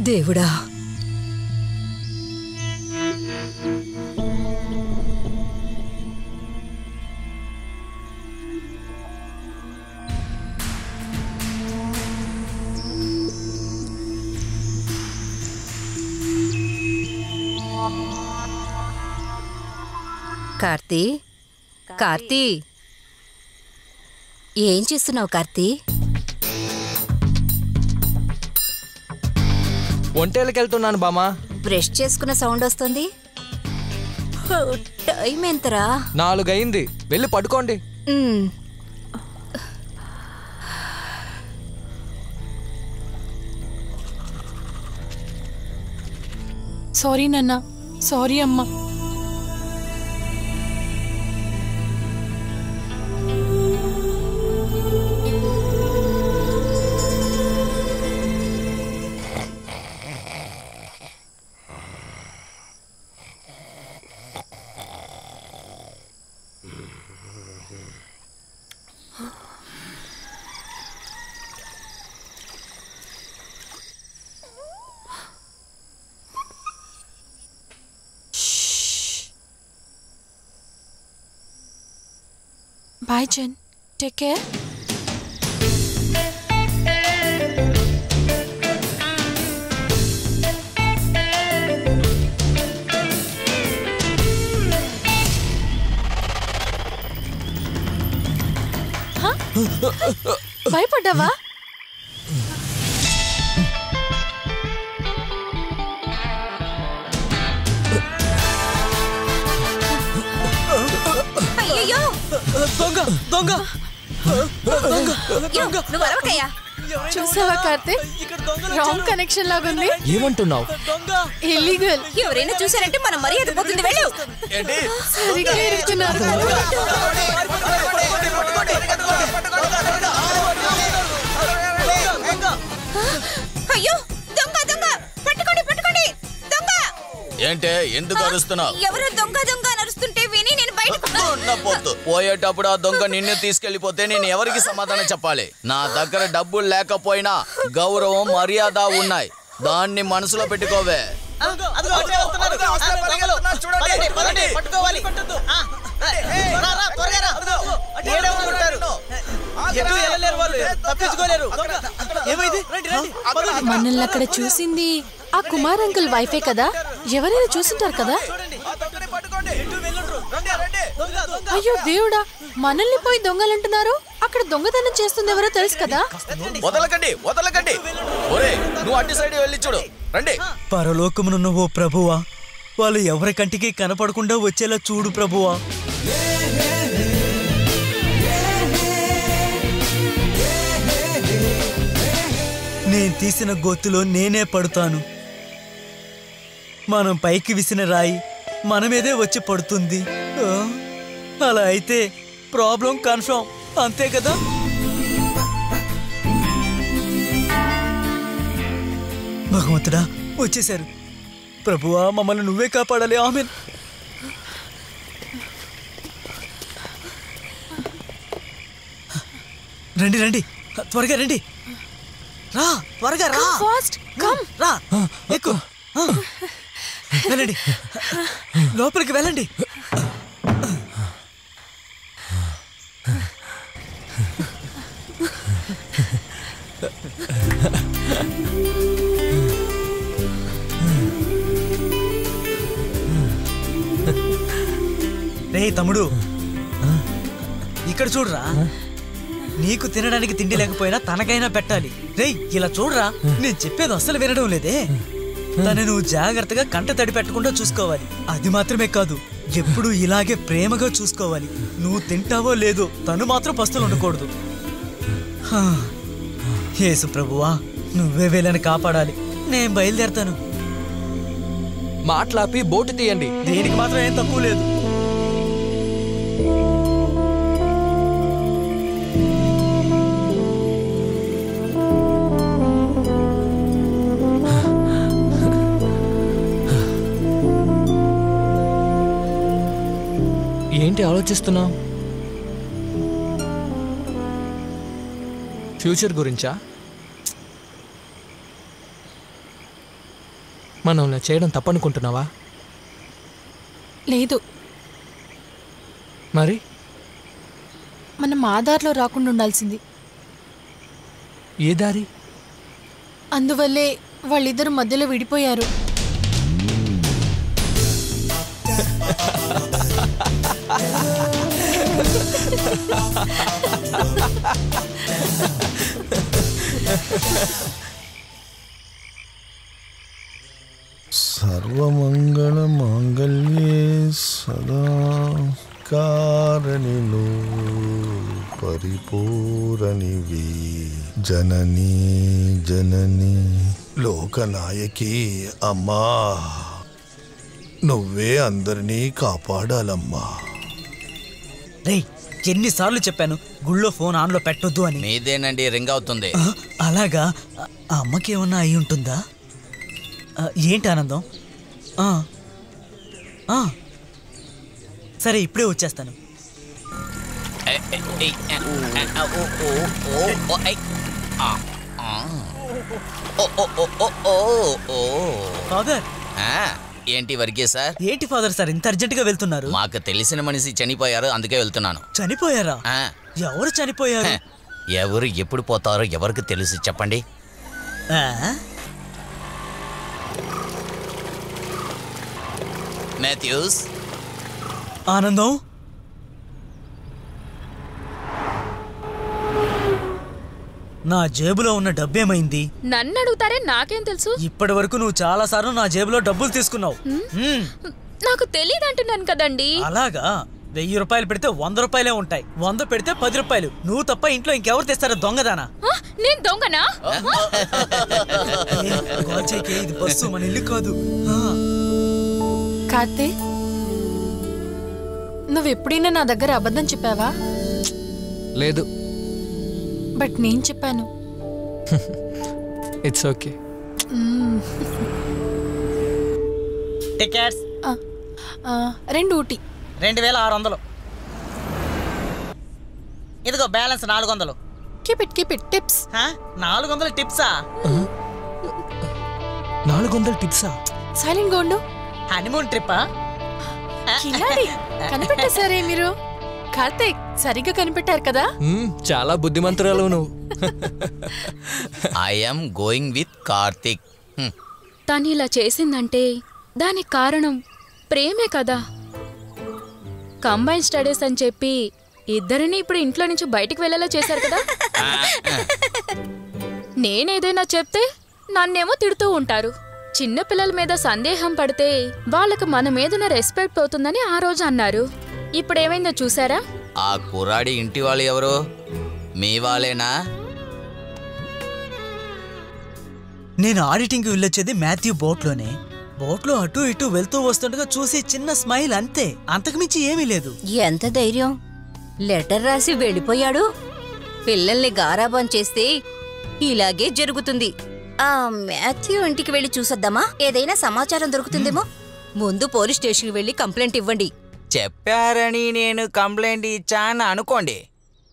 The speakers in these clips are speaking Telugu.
దేవుడా, కార్తీ, కార్తీ, ఏం చేస్తున్నావు కార్తీ? ఒంటేళ్ళకి వెళ్తున్నాను బామా. బ్రష్ చేసుకున్న సౌండ్ వస్తుంది. టైం ఎంతరా? 4 అయింది. వెళ్ళి పడుకోండి. సారీ నాన్న, సారీ అమ్మా. Bye, Jen. Take care. Huh? భయపడ్డావా? అయ్యో, దొంగ దొంగ నువ్వు అరవకయ్యా. చూసావా కార్తీక్, రాంగ్ కనెక్షన్ లాగుంది. ఏమంటున్నావు? ఇల్లీగల్. ఎవరైనా చూసారంటే మనం మర్యాద పోతుంది. వెళ్ళు. సరిగ్గా ఇరుక్కున్నారు. అయ్యో, దొంగ దొంగ, పట్టుకోండి పట్టుకోండి. దొంగ ఏంటే ఎందుకు అరుస్తున్నావు? ఎవరో దొంగ దొంగ అరుస్తుంటే విని నేను బయటకు పోయేటప్పుడు ఆ దొంగ నిన్ను తీసుకెళ్లిపోతే నేను ఎవరికి సమాధానం చెప్పాలి? నా దగ్గర డబ్బులు లేకపోయినా గౌరవం మర్యాద ఉన్నాయి. దాన్ని మనసులో పెట్టుకోవే. మనల్ని అక్కడ చూసింది ఆ కుమార్ అంకుల్ వైఫే కదా. ఎవరైనా చూసింటారు కదా. అయ్యో దేవుడా, మనల్ని పోయి దొంగలంటున్నారు. అక్కడ దొంగతనం చేస్తుంది ఎవరో తెలుసు కదా. వదలకండి వదలకండి. ఒరేయ్, నువ్వు అటు సైడ్ వెళ్ళి చూడు. రండి. పరలోకమునున్న ఓ ప్రభువా, వాళ్ళు ఎవరి కంటికి కనపడకుండా వచ్చేలా చూడు ప్రభువా. నేను తీసిన గొత్తులో నేనే పడుతాను. మనం పైకి విసిన రాయి మన మీదే వచ్చి పడుతుంది. అలా అయితే ప్రాబ్లం కన్ఫర్మ్, అంతే కదా. భగవంతుడా, వచ్చేశారు. ప్రభువా, మమ్మల్ని నువ్వే కాపాడాలి. ఆమేన్. రండి రండి, త్వరగా రండి. రా, త్వరగా రా. Fast come. రా, ఎక్కు. వెళ్ళండి, లోపలికి వెళ్ళండి. రే తమ్ముడు, ఇక్కడ చూడరా. నీకు తినడానికి తిండి లేకపోయినా తనకైనా పెట్టాలి. రే ఇలా చూడరా, నేను చెప్పేది అస్సలు వినడం లేదే. తను నువ్వు జాగ్రత్తగా కంట తడి పెట్టకుండా చూసుకోవాలి. అది మాత్రమే కాదు, ఎప్పుడు ఇలాగే ప్రేమగా చూసుకోవాలి. నువ్వు తింటావో లేదో తను మాత్రం పస్తులు ఉండకూడదు. యేసు ప్రభువా, నువ్వే వీళ్ళని కాపాడాలి. నేను బయలుదేరతాను. మాట్లాపి బోటు తీయండి. దేనికి మాత్రం ఏం తక్కువ లేదు. ఏంటి ఆలోచిస్తున్నావు? ఫ్యూచర్ గురించా? మనం ఇలా చేయడం తప్పనుకుంటున్నావా? లేదు, మరి మనం ఆ దారిలో రాకుండా ఉండాల్సింది. ఏ దారి? అందువల్లే వాళ్ళిద్దరు మధ్యలో విడిపోయారు. సర్వమంగళ మాంగళ్యే సదా కారణిలో పరిపూరణివి జననీ జననీ లోకనాయకి అమ్మా, నువ్వే అందరినీ కాపాడాలమ్మా. రేయ్, ఎన్నిసార్లు చెప్పాను గుళ్ళో ఫోన్ ఆన్లో పెట్టొద్దు అని. మీదేనండి, రింగ్ అవుతుంది. అలాగా? ఆ అమ్మకి ఏమన్నా అయి ఉంటుందా? ఏంటి ఆనందం? సరే, ఇప్పుడే వచ్చేస్తాను. ఫాదర్. ఏంటి వర్గీస్ సార్? ఏంటి ఫాదర్ సార్ ఇంత అర్జెంట్ గా వెళ్తున్నారు? మాకు తెలిసిన మనిషి చనిపోయారు, అందుకే వెళ్తున్నాను. చనిపోయారా? ఎవరు చనిపోయారు? ఎవరు ఎప్పుడు పోతారో ఎవరికి తెలుసు చెప్పండి. మాథ్యూస్. ఆనందం, నా జేబులో ఉన్న డబ్బేమైంది? నన్ను అడుగుతారే, నాకేం తెలుసు? ఇప్పటి వరకు నువ్వు చాలా సార్లు నా జేబులో డబ్బులు తీసుకున్నావు. నాకు తెలియదు అంటున్నాను కదండి. అలాగా? 1000 రూపాయలు పెడితే 100 రూపాయలే ఉంటాయి, 100 పెడితే 10 రూపాయలు. నువ్వు తప్ప ఇంట్లో ఇంకెవరు తెస్తారా దొంగదానా? నేను దొంగనా? ఇది బస్సు, మన ఇల్లు కాదు. కార్తీక్, నువ్వెప్పుడైనా నా దగ్గర అబద్ధం చెప్పావా? లేదు. బట్ నేను చెప్పాను. It's okay. టికెట్స్ 2 ఊటీ 2600. ఇదిగో బ్యాలెన్స్ 400. Keep it tips. 400 టిప్సా? 400 టిప్సా? సైలెంట్ గా ఉండు. హనీమూన్ ట్రిప్పా? కనిపెట్టేశారే మీరు. కార్తీక్, సరిగ్గా కనిపెట్టారు కదా. చాలా బుద్ధిమంతురాలు నువ్వు. I'm going with Karthik. తను ఇలా చేసిందంటే దానికి కారణం ప్రేమే కదా. కంబైన్ స్టడీస్ అని చెప్పి ఇద్దరిని ఇప్పుడు ఇంట్లో నుంచి బయటికి వెళ్ళేలా చేశారు కదా. నేనేదైనా చెప్తే నన్నేమో తిడుతూ ఉంటారు. చిన్న పిల్లల మీద సందేహం పడితే వాళ్ళకు మన మీదున్న రెస్పెక్ట్ పోతుందని ఆ రోజు అన్నారు. ఇప్పుడేమైందో చూసారా? ఆ కుర్రాడి ఇంటి వాళ్ళు ఎవరు? మీ వాళ్ళేనా? నేను ఆడిటింగ్కి వెళ్ళొచ్చేది మాథ్యూ బోట్లోనే. బోట్లో అటు ఇటు వెళ్తూ వస్తుండగా చూసి చిన్న స్మైల్, అంతే, అంతకుమించి ఏమీ లేదు. ఎంత ధైర్యం! లెటర్ రాసి వెళ్ళిపోయాడు. పిల్లల్ని గారాబం చేస్తే ఇలాగే జరుగుతుంది. ఆ మాథ్యూ ఇంటికి వెళ్ళి చూసొద్దామా? ఏదైనా సమాచారం దొరుకుతుందేమో. ముందు పోలీస్ స్టేషన్కి వెళ్ళి కంప్లైంట్ ఇవ్వండి. చెప్పారని నేను కంప్లైంట్ ఇచ్చాను అనుకోండి,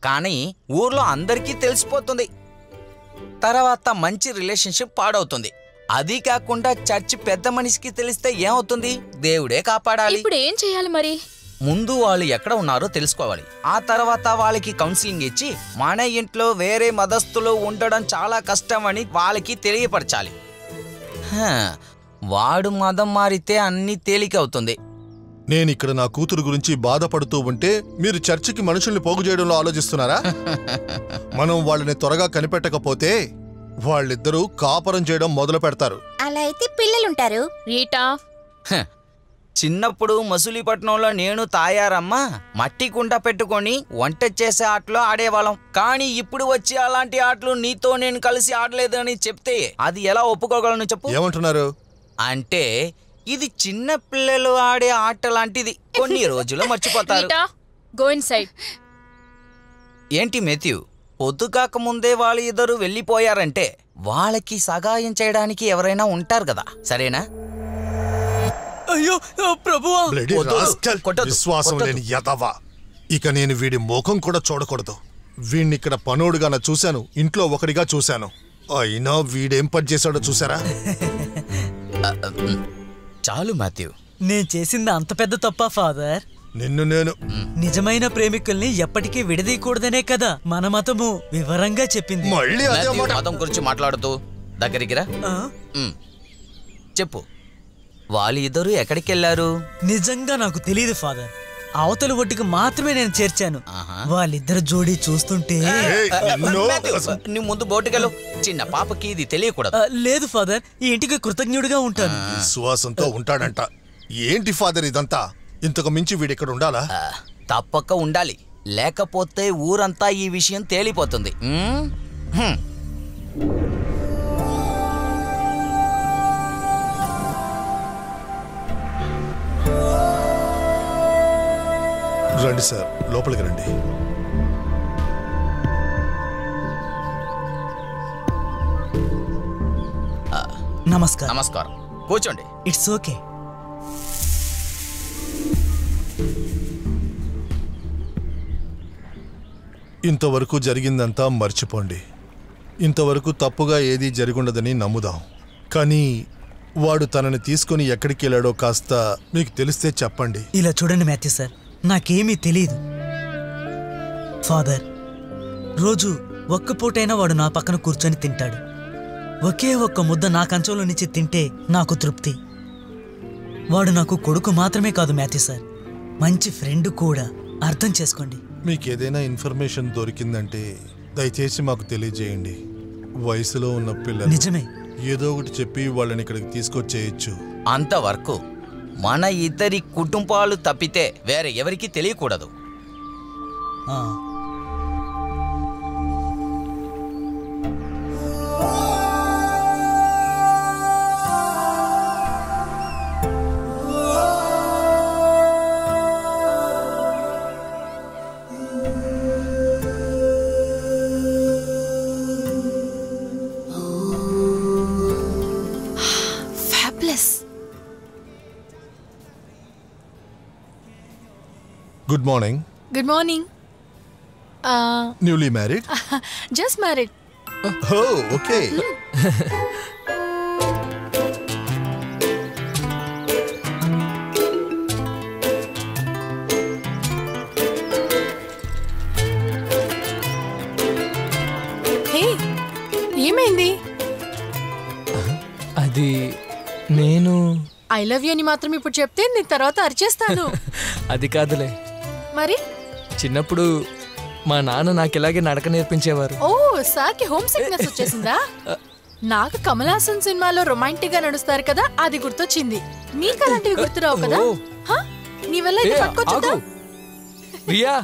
కానీ ఊర్లో అందరికీ తెలిసిపోతుంది. తర్వాత మంచి రిలేషన్షిప్ పాడవుతుంది. అది కాకుండా చర్చి పెద్ద మనిషికి తెలిస్తే ఏమవుతుంది? దేవుడే కాపాడాలి. ఇప్పుడు ఏం చేయాలి మరి? ముందు వాళ్ళు ఎక్కడ ఉన్నారో తెలుసుకోవాలి. ఆ తర్వాత వాళ్ళకి కౌన్సిలింగ్ ఇచ్చి మన ఇంట్లో వేరే మతస్థులు ఉండడం చాలా కష్టం అని వాళ్ళకి తెలియపరచాలి. వాడు మతం మారితే అన్ని తేలికవుతుంది. నేనిక్కడ నా కూతురు గురించి బాధపడుతూ ఉంటే మీరు చర్చికి మనుషుల్ని పోగు చేయడంలో ఆలోచిస్తున్నారా? మనం వాళ్ళని త్వరగా కనిపెట్టకపోతే వాళ్ళిద్దరూ కాపరం చేయడం మొదలు పెడతారు. అలా అయితే పిల్లలుంటారు. రీటా, చిన్నప్పుడు మసూలీపట్నంలో నేను తాయారమ్మ మట్టి కుండ పెట్టుకొని వంట చేసే ఆటలో ఆడేవాళ్ళం. కానీ ఇప్పుడు వచ్చి అలాంటి ఆటలు నీతో నేను కలిసి ఆడలేదు అని చెప్తే అది ఎలా ఒప్పుకోగలను చెప్పు? ఏమంటున్నారు? అంటే ఇది చిన్న పిల్లలు ఆడే ఆట లాంటిది, కొన్ని రోజులు మర్చిపోతారు. Go inside. ఏంటి మాథ్యూ, పొద్దు కాకముందే వాళ్ళు ఇద్దరు వెళ్ళిపోయారంటే వాళ్ళకి సహాయం చేయడానికి ఎవరైనా ఉంటారు కదా, సరేనా? అయ్యో ప్రభువా! విశ్వాసం లేని యదవ. ఇక నేను వీడి ముఖం కూడా చూడకూడదు. వీణ్ణిక్కడ పనోడుగా చూశాను, ఇంట్లో ఒకడిగా చూశాను. అయినా వీడేం పని చేశాడో చూసారా? చాలు మాథ్యూ. నేను చేసింది అంత పెద్ద తప్పా ఫాదర్? నిన్ను నేను నిజమైన ప్రేమికుల్ని ఎప్పటికీ విడదీయకూడదనే కదా మన మతము వివరంగా చెప్పింది. మళ్ళీ అదే మాథ్యూ, మాట. మతం గురించి మాట్లాడుతూ దగ్గరికి రా. ఆ? చెప్పు, వాళ్ళిద్దరూ ఎక్కడికి వెళ్ళారు? నిజంగా నాకు తెలియదు ఫాదర్. అవతల ఒడ్డుకి మాత్రమే నేను చేర్చాను. వాళ్ళిద్దరు జోడీ చూస్తుంటే ఏయ్, నిన్ను మాథ్యూ, నీ ముందు బోటుకెళ్ళు. చిన్న పాపకి ఇది తెలియకూడదు. లేదు ఫాదర్, ఈ ఇంటికి కృతజ్ఞుడిగా ఉంటాను. విశ్వాసంతో ఉంటాడంట. ఏంటి ఫాదర్ ఇదంతా? ఇంతకు మించి వీడిక్కడ ఉండాలా? తప్పక ఉండాలి, లేకపోతే ఊరంతా ఈ విషయం తేలిపోతుంది. రండి సార్, లోపలికి రండి. నమస్కారం. నమస్కారం, కూర్చోండి. It's okay. ఇంతవరకు జరిగిందంతా మర్చిపోండి. ఇంతవరకు తప్పుగా ఏదీ జరిగుండదని నమ్ముదాం. కానీ వాడు తనని తీసుకుని ఎక్కడికి వెళ్ళాడో కాస్త మీకు తెలిస్తే చెప్పండి. ఇలా చూడండి మాథ్యూ సార్, నాకేమీ తెలియదు. ఫాదర్, రోజు ఒక్క పూటైనా వాడు నా పక్కన కూర్చొని తింటాడు. ఒకే ఒక్క ముద్ద నా కంచంలో నుంచి తింటే నాకు తృప్తి. వాడు నాకు కొడుకు మాత్రమే కాదు మాథ్యూ సార్, మంచి ఫ్రెండ్ కూడా. అర్థం చేసుకోండి. మీకు ఏదైనా ఇన్ఫర్మేషన్ దొరికిందంటే దయచేసి మాకు తెలియజేయండి. వయసులో ఉన్న పిల్లలు నిజమే. ఏదో ఒకటి చెప్పి వాళ్ళని ఇక్కడికి తీసుకొచ్చేయచ్చు. అంతవరకు మన ఇద్దరి కుటుంబాలు తప్పితే వేరే ఎవరికీ తెలియకూడదు. ఆ. Good morning. Good morning. Newly married? Just married. Oh, okay. Hey, ఏమైంది? అది నేను ఐ లవ్ యూ అని మాత్రం ఇప్పుడు చెప్తే నేను తర్వాత అరిచేస్తాను. అది కాదులే. మరి చిన్నప్పుడు మా నాన్న నాకు ఇలాగే నడక నేర్పించేవారు. ఓ, సార్కి హోమ్ సిక్నెస్ వచ్చేసిందా? నాకు కమల్ హాసన్ సినిమాలో రొమాంటిక్ గా నడుస్తారు కదా, అది గుర్తొచ్చింది. నీకు అలాంటివి గుర్తురావు కదా? ఓ. హా? నీ వల్ల ఇది ఏ, పట్టుకొచ్చుదా? ఆగు. రియా,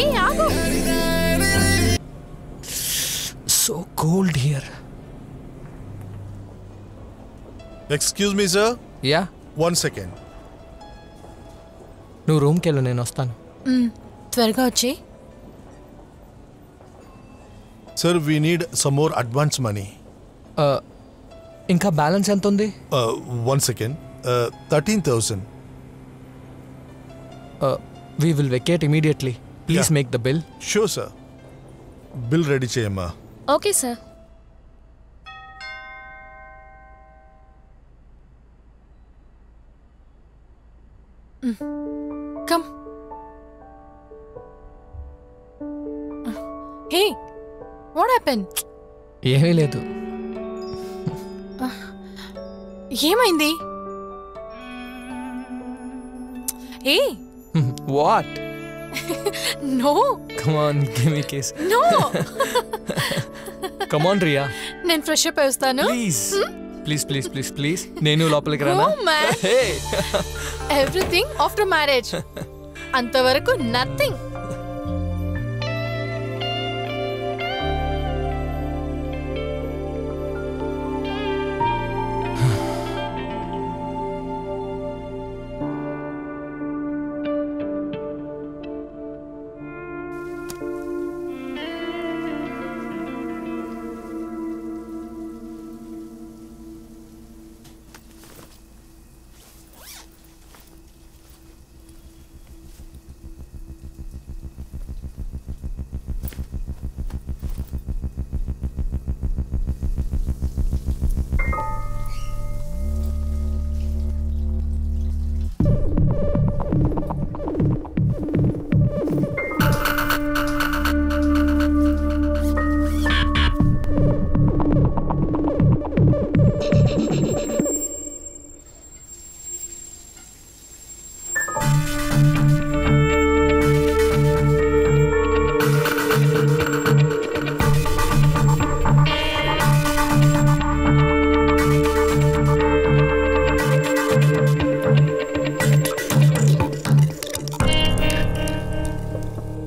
ఏ ఆగు. So cold here. Excuse me sir, yeah, 1 second. నువ్వు రూమ్కి వెళ్ళు, నేను వస్తాను. త్వరగా వచ్చి. Sir, we need some more advance money. ఇంకా బ్యాలెన్స్ ఎంత ఉంది? 1 second. 13,000. We will vacate immediately. Please Yeah. Make the bill. Sure sir, bill ready చేయమ్మా. Okay sir. Come. Hey, what happen? ఏమీ లేదు. ఏమైంది? ఏ what? No come on, give me kiss. No. Come on Riya, నేను ఫ్రెష్ అప్ అవుతాను. Please please please please please. నేను లోపలికి రానా? Oh, man. Hey, everything after marriage. అంతవరకు నథింగ్.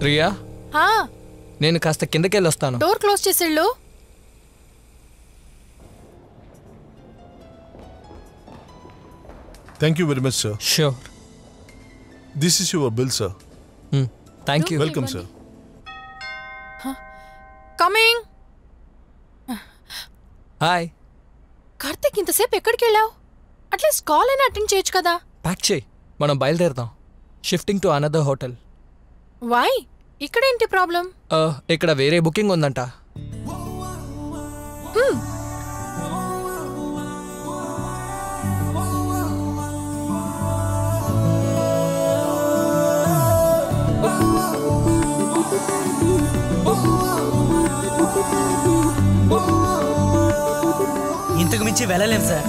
రియా హా, నేను కాస్త కిందకెళ్ళి వస్తాను. డోర్ క్లోజ్ చేసేళ్ళు. Thank you very much sir. Sure. This is your bill sir. Thank you. Welcome sir. Coming. Hi. Karthik, ఇంతసేపు ఎక్కడికి వెళ్ళావు? అట్లీస్ట్ కాల్ అయినా అటెండ్ చేయొచ్చు కదా. ప్యాక్ చేయి, మనం బయలుదేరదాం. Shifting to another hotel. Why? ఇక్కడేంటి ప్రాబ్లం? ఇక్కడ వేరే బుకింగ్ ఉందంట. ఇంతకు మించి వెళ్ళలేం సార్.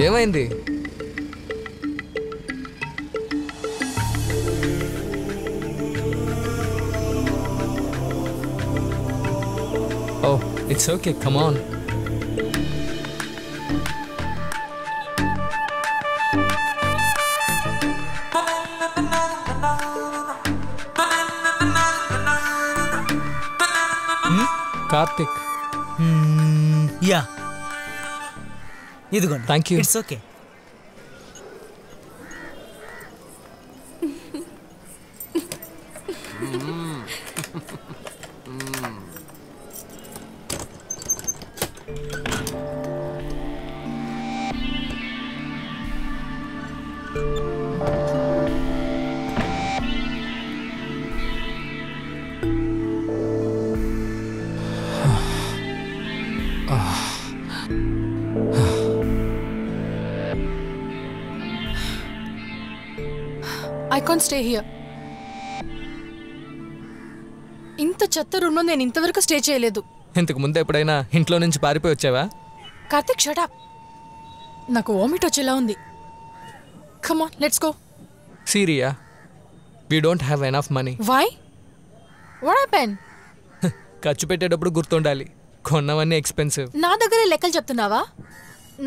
ఏమైంది? Oh, it's okay. Come on. Karthik. Yeah, ఇదిగోండి. Thank you. It's okay. I can't stay here. ఇంత చెత్త రూమ్లో నేను ఇంతవరకు స్టే చేయలేదు. ఇంతకు ముందు ఎప్పుడైనా ఇంట్లో నుంచి పారిపోయి వచ్చావా? Karthik, shut up. నాకు వామిట్ వచ్చేలా ఉంది. Come on, let's go. సీరియా, we don't have enough money. Why? What happen? ఖర్చు పెట్టేటప్పుడు గుర్తుండాలి, కొన్నవన్నీ ఎక్స్పెన్సివ్. నా దగ్గరే లెక్కలు చెప్తున్నావా?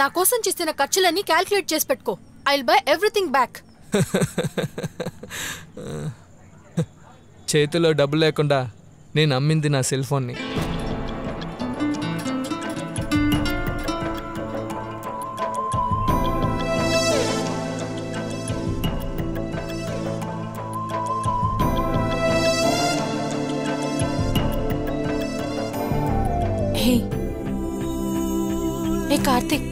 నా కోసం చేసిన ఖర్చులన్నీ క్యాల్కులేట్ చేసి పెట్టుకో. I will buy everything back. చేతిలో డబ్బు లేకుండా నేను అమ్మింది నా సెల్ ఫోన్ని. ఏ కార్తిక్,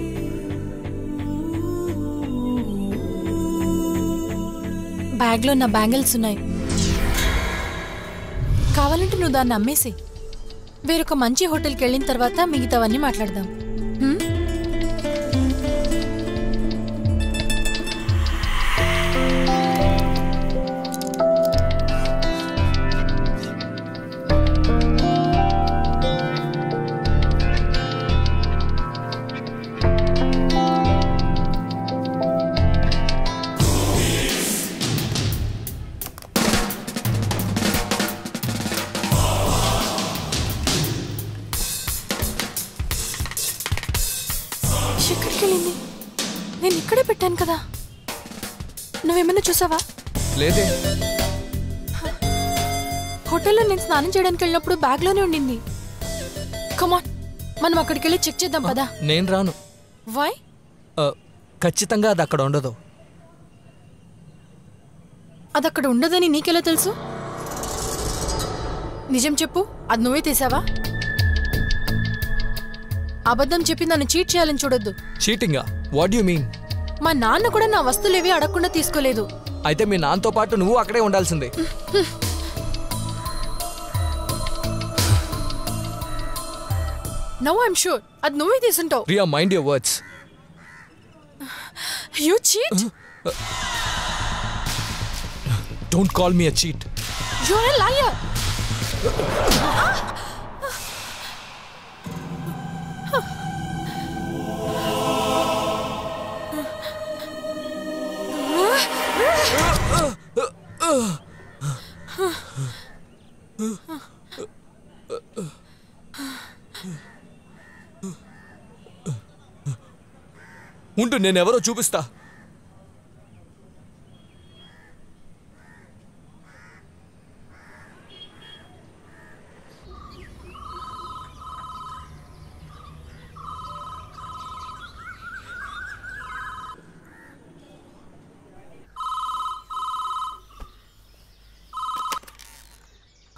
బ్యాగ్లో నా బ్యాంగిల్స్ ఉన్నాయి. కావాలంటే నువ్వు దాన్ని అమ్మేసి వేరొక మంచి హోటల్కి వెళ్ళిన తర్వాత మిగతావన్నీ మాట్లాడదాం. ఎక్కడికి వెళ్ళింది? నేను ఇక్కడే పెట్టాను కదా. నువ్వేమైనా చూసావా? లేదే. హోటల్లో నేను స్నానం చేయడానికి వెళ్ళినప్పుడు బ్యాగ్లోనే ఉండింది. కమాన్, మనం అక్కడికి వెళ్ళి చెక్ చేద్దాం పదా. నేను రాను. వై? ఖచ్చితంగా అది అక్కడ ఉండదు. అది అక్కడ ఉండదని నీకెలా తెలుసు? నిజం చెప్పు, అది నువ్వే తీసావా? అబద్ధం చెప్పి నన్ను చీట్ చేయాలని చూడొద్దు. చీటింగా? What you mean? మా నాన్న కూడా నా వస్తువులేవి అడగకుండా తీసుకోలేదు. అయితే మీ నాన్నతో పాటు నువ్వు అక్కడే ఉండాల్సిందే. నౌ ఐఎమ్ షూర్ అది నువ్వే తీసుంటావు. Riya, mind your words. You cheat. Don't call me a cheat. You are a liar. ఉండు, నేనెవరో చూపిస్తా.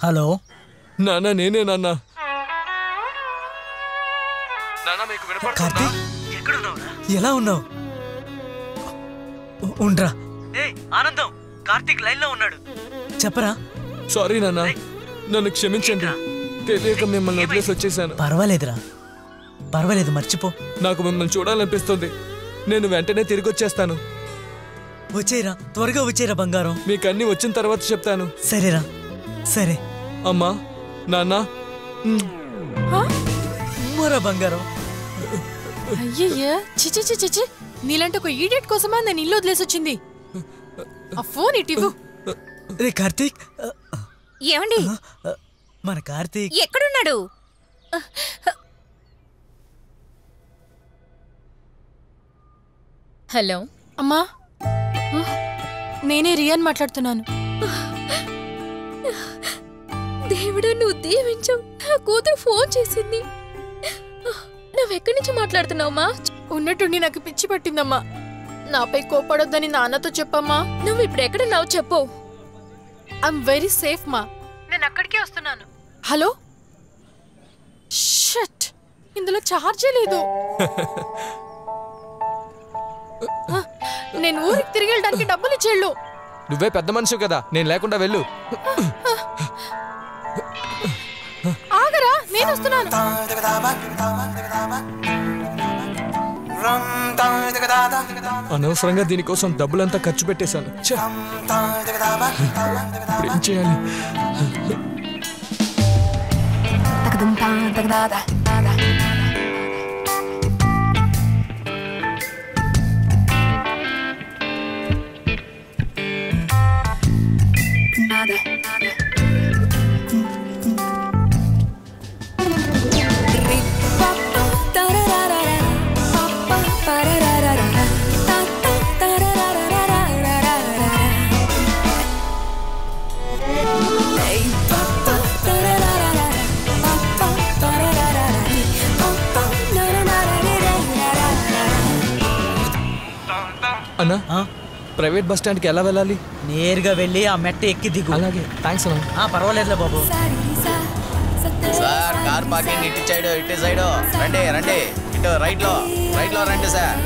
హలో నాన్న నేనే నాన్న. నాన్న మీకు వినపడుతుందా? కార్తీక్ ఎలా ఉన్నావు? ఉండ్రా. ఆనందం, కార్తీక్ లైన్ లో ఉన్నాడు. చెప్పరా. సారీ నాన్న, నన్ను క్షమించండి. తెలియక మిమ్మల్ని వదిలేసి వచ్చేసాను. పర్వాలేదురా, పర్వాలేదు, మర్చిపో. నాకు మిమ్మల్ని చూడాలనిపిస్తుంది. నేను వెంటనే తిరిగి వచ్చేస్తాను. వచ్చేరా, త్వరగా వచ్చేరా బంగారం. మీకు అన్ని వచ్చిన తర్వాత చెప్తాను. సరేరా, సరే. అమ్మా, నాన్న. మరా బంగారం. అయ్యయ్యా, చిచి చిచి, నీలాంటి ఒక ఈడియట్ కోసమా నేను ఇల్లు వదిలేసి వచ్చింది. ఆ ఫోన్ ఇటివ్వు. రే కార్తీక్. ఏమండి, మన కార్తీక్ ఎక్కడున్నాడు? హలో అమ్మా, నేనే రియాన్ మాట్లాడుతున్నాను. దేవుడా, నువ్వు దీవించావు. నా కూతురు ఫోన్ చేసింది. నువ్వెక్కడి నుంచి మాట్లాడుతున్నావమ్మా? ఉన్నట్టుండి నాకు పిచ్చి పట్టిందమ్మా. నాపై కోపడొద్దని నాన్నతో చెప్పమ్మా. నువ్వు ఇప్పుడు ఎక్కడున్నావు చెప్పు. ఐఎమ్ వెరీ సేఫ్ మా. నేను అక్కడికే వస్తున్నాను. హలో. షట్, ఇందులో ఛార్జే లేదు. నేను ఊరికి తిరిగి వెళ్ళడానికి డబ్బులు ఇచ్చేళ్ళు. నువ్వే పెద్ద మనిషి కదా, నేను లేకుండా వెళ్ళు. ఆగరా, నేను వస్తున్నాను. అనవసరంగా దీనికోసం డబ్బులంతా ఖర్చు పెట్టేశాను. ఇప్పుడు ఏం చేయాలి? అన్నా, ప్రైవేట్ బస్ స్టాండ్కి ఎలా వెళ్ళాలి? నేరుగా వెళ్ళి ఆ మెట్ట ఎక్కి దిగు. అలాగే, థ్యాంక్స్ అన్న. పర్వాలేదులే బాబు. సార్, కార్ పార్కింగ్ ఇటు సైడ్, ఇటు సైడ్ రండి, రండి. ఇటు రైట్ లో రండి సార్.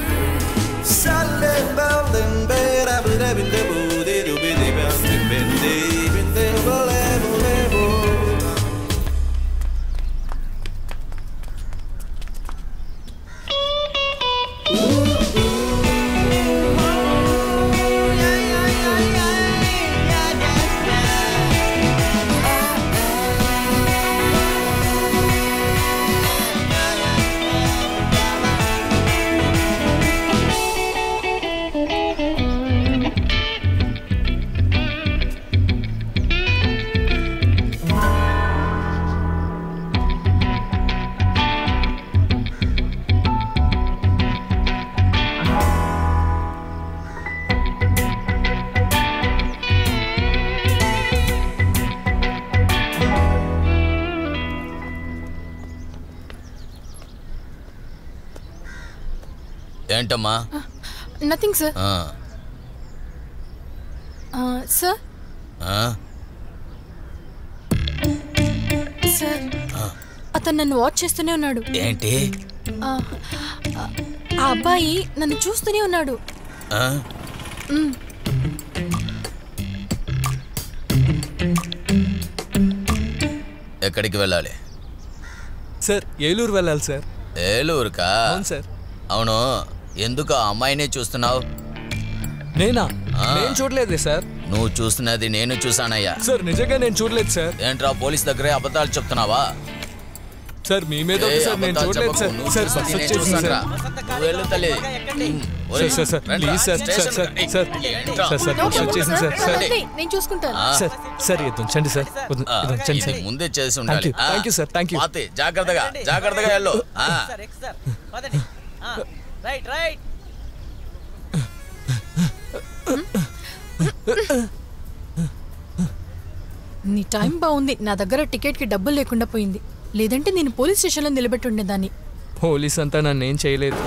ఏంటమ్మా? Nothing sir. సార్ సార్, అతను నన్ను వాచ్ చేస్తూనే ఉన్నాడు. ఏంటి? ఆ అబ్బాయి నన్ను చూస్తూనే ఉన్నాడు. ఎక్కడికి వెళ్ళాలి? సార్, ఏలూరు వెళ్ళాలి సార్. ఏలూరుకా? అవును సార్. అవును, ఎందుకు ఆ అమ్మాయినే చూస్తున్నావు? నేనా? నేను చూడలేదే సార్. నువ్వు చూస్తున్నది నేను చూసానయ్యా. సార్, నిజంగా నేను చూడలేదు సార్. ఏంట్రా, పోలీస్ దగ్గరే అబద్ధాలు చెప్తున్నావా? సార్, మీ మీద సార్, నేను చూడలేదు సార్. సార్, బస్ వచ్చేసింది సార్. వెళ్ళు తల్లి. Sir sir please sir. Sir sir sir sir sir bus వచ్చేసింది సార్. సార్ నేను చూసుకుంటాను. సార్ సార్ ఇది ఉంచండి సార్. ఉంచండి సార్. ముందే చేసి ఉండాలి. Thank you sir. Thank you. జాగ్రత్తగా జాగ్రత్తగా వెళ్ళు. Right right. నీ టైం బాగుంది. నా దగ్గర టికెట్కి డబ్బులు లేకుండా పోయింది. లేదంటే నేను పోలీస్ స్టేషన్లో నిలబెట్టి ఉండేదాన్ని. పోలీస్ అంతా నన్నేం చేయలేదు.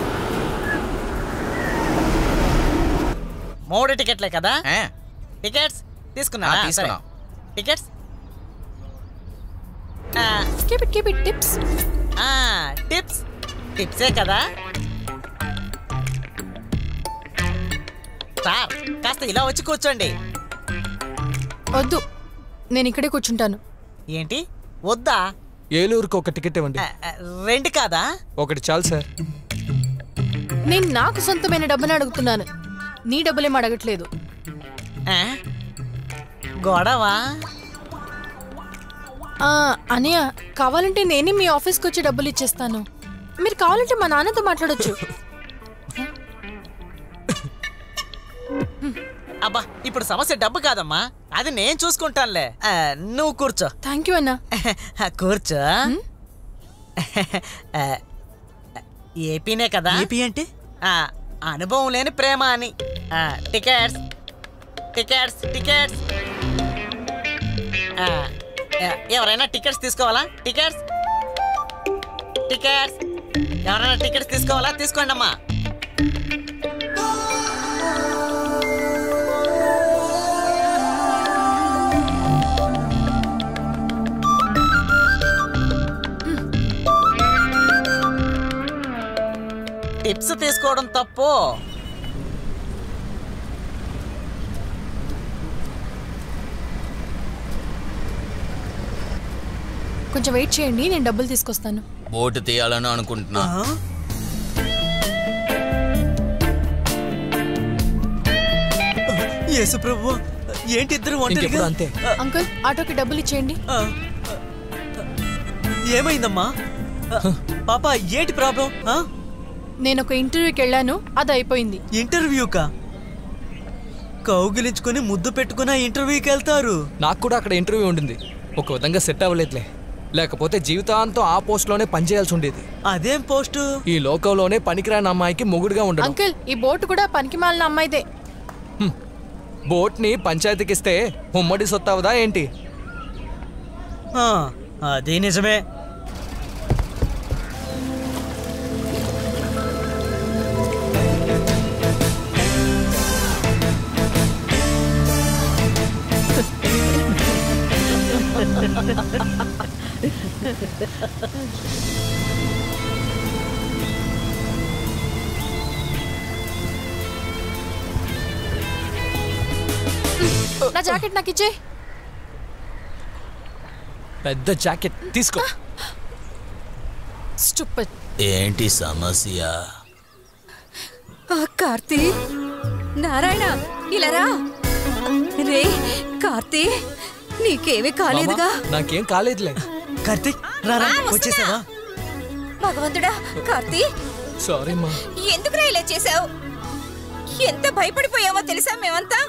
3 టికెట్లే కదా? టికెట్స్ తీసుకున్నా? తీసుకున్నా. Tickets keep it tips. టిప్సే కదా సార్. కాస్త ఇలా వచ్చి కూర్చోండి. వద్దు, నేను ఇక్కడే కూర్చుంటాను. ఏంటి వద్దా? ఏలూరుకు ఒక టికెట్ ఇవ్వండి. 2 కాదా? ఒకటి చాలు సార్. నేను నాకు సొంతమైన డబ్బుని అడుగుతున్నాను, నీ డబ్బులేం అడగట్లేదు. గొడవా? అనయ్య, కావాలంటే నేనే మీ ఆఫీస్కి వచ్చి డబ్బులు ఇచ్చేస్తాను. మీరు కావాలంటే మా నాన్నతో మాట్లాడొచ్చు. అబ్బా, ఇప్పుడు సమస్య డబ్బు కాదమ్మా, అది నేను చూసుకుంటానులే. నువ్వు కూర్చో. థ్యాంక్ యూ అన్నా. కూర్చో. ఏపీనే కదా? ఏపీ అంటే అనుభవం లేని ప్రేమ అని. Tickets tickets tickets. ఎవరైనా టికెట్స్ తీసుకోవాలా? Tickets tickets. ఎవరైనా టికెట్స్ తీసుకోవాలా? తీసుకోండి అమ్మా. టిప్స్ తీసుకోవడం తప్పు. కొంచెం వెయిట్ చేయండి, నేను డబ్బులు తీసుకొస్తాను. బోటు తీయాలని అనుకుంటున్నా. యేసు ప్రభు, ఏంటి ఇద్దరు ఒంటరిగా? అంతే. అంకుల్, ఆటోకి డబ్బులు ఇచ్చేయండి. ఏమైందమ్మా? పాప, ఏంటి ప్రాబ్లం? నేను ఒక ఇంటర్వ్యూకి వెళ్ళాను, అది అయిపోయింది. ఇంటర్వ్యూకా? కౌగిలించుకొని ముద్దు పెట్టుకున్న ఇంటర్వ్యూకి వెళ్తారు? నాకు కూడా అక్కడ ఇంటర్వ్యూ ఉండింది, ఒక విధంగా సెట్ అవ్వలేదులే. లేకపోతే జీవితాంతం ఆ పోస్ట్ లోనే పనిచేయాల్సి ఉండేది. అదేం పోస్టు? ఈ లోకంలోనే పనికిరాని అమ్మాయికి మొగుడుగా ఉండదు. అంకుల్, ఈ బోట్ కూడా పనికి మాలిన అమ్మాయిదే. బోట్ ని పంచాయతీకి ఇస్తే ఉమ్మడి సొత్తవదా ఏంటి? అదే నిజమే. నా జాకెట్ నాకు ఇచ్చే. పెద్ద జాకెట్ తీసుకో. స్టూపిడ్. ఏంటి సమస్య? కార్తీ, నారాయణ, ఇలా రా. రే కార్తీ, నీకేమీ కాలేదుగా? నాకేం కాలేదులే. కార్తీక్, రారా, వచ్చేసావా? భగవంతుడా, కార్తీ, సారీ మా. ఎందుకురా ఇలా చేసావు? ఎంత భయపడిపోయామో తెలుసా మేమంతా.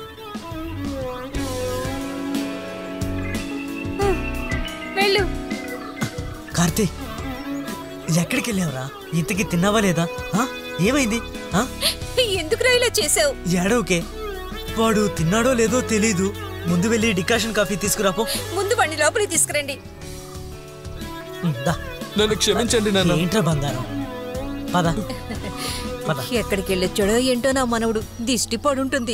వెళ్ళు. కార్తీక్, ఎక్కడికి వెళ్ళావురా? ఇంతకి తిన్నావా లేదా? ఏమైంది? ఎందుకురా ఇలా చేసావు? ఏడవకే, వాడు తిన్నాడో లేదో తెలీదు. ముందు వెళ్ళి డికాషన్ కాఫీ తీసుకురాపో. ముందు బండి లోపలికి తీసుకురండి. నన్ను క్షమించండి నాన్న. ఏంట్రా బంగారం, పద. ఎక్కడికి వెళ్ళొచ్చాడో ఏంటో నా మనవడు దిష్టి పడుంటుంది.